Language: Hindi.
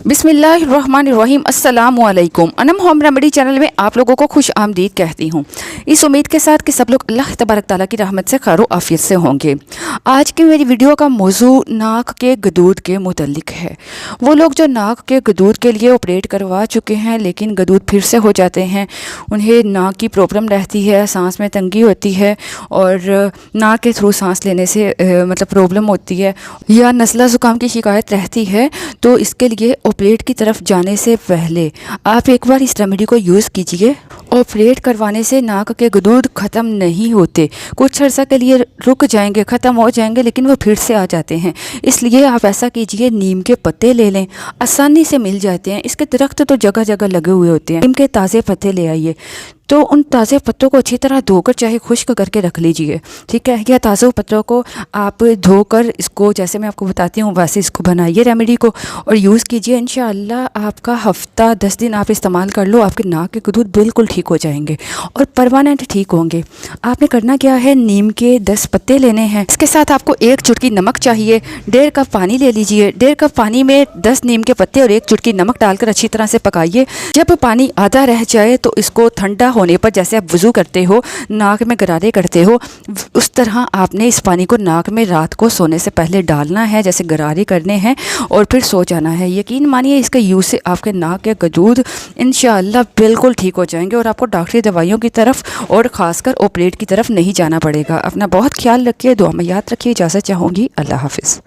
बिस्मिल्लाहिर्रहमानिर्रहीम अस्सलामुअलैकुम। अनम होम रेमेडी चैनल में आप लोगों को खुश आमदीद कहती हूँ, इस उम्मीद के साथ कि सब लोग अल्लाह तबारक ताला की रहमत से खैर आफियत से होंगे। आज की मेरी वीडियो का मौजू नाक के गदूद के मुतल्लिक है। वो लोग जो नाक के गदूद के लिए ऑपरेट करवा चुके हैं लेकिन गदूद फिर से हो जाते हैं, उन्हें नाक की प्रॉब्लम रहती है, सांस में तंगी होती है और नाक के थ्रू सांस लेने से मतलब प्रॉब्लम होती है, या नज़ला ज़ुकाम की शिकायत रहती है, तो इसके लिए ऑपरेट की तरफ जाने से पहले आप एक बार इस रेमेडी को यूज़ कीजिए। ऑपरेट करवाने से नाक के गदूद ख़त्म नहीं होते, कुछ अर्सा के लिए रुक जाएंगे, ख़त्म हो जाएंगे, लेकिन वो फिर से आ जाते हैं। इसलिए आप ऐसा कीजिए, नीम के पत्ते ले लें, आसानी से मिल जाते हैं, इसके दरख्त तो जगह जगह लगे हुए होते हैं। नीम के ताज़े पत्ते ले आइए, तो उन ताज़े पत्तों को अच्छी तरह धोकर चाहे खुश्क करके रख लीजिए, ठीक है। या ताज़े पत्तों को आप धोकर इसको जैसे मैं आपको बताती हूँ वैसे इसको बनाइए रेमेडी को और यूज़ कीजिए। इंशाअल्लाह आपका हफ़्ता 10 दिन आप इस्तेमाल कर लो, आपके नाक के गदूद बिल्कुल ठीक हो जाएंगे और परमानेंट ठीक होंगे। आपने करना क्या है, नीम के 10 पत्ते लेने हैं, इसके साथ आपको 1 चुटकी नमक चाहिए, 1.5 कप पानी ले लीजिए। 1.5 कप पानी में 10 नीम के पत्ते और 1 चुटकी नमक डालकर अच्छी तरह से पकाइए। जब पानी आधा रह जाए तो इसको ठंडा होने पर, जैसे आप वज़ू करते हो, नाक में गरारे करते हो, उस तरह आपने इस पानी को नाक में रात को सोने से पहले डालना है, जैसे गरारे करने हैं और फिर सो जाना है। यकीन मानिए इसके यूज़ से आपके नाक के गदूद इंशाअल्लाह बिल्कुल ठीक हो जाएंगे और आपको डॉक्टरी दवाइयों की तरफ और ख़ासकर ऑपरेट की तरफ नहीं जाना पड़ेगा। अपना बहुत ख्याल रखिए, दुआ में याद रखिए। इजाज़त चाहूँगी, अल्लाह हाफ़िज़।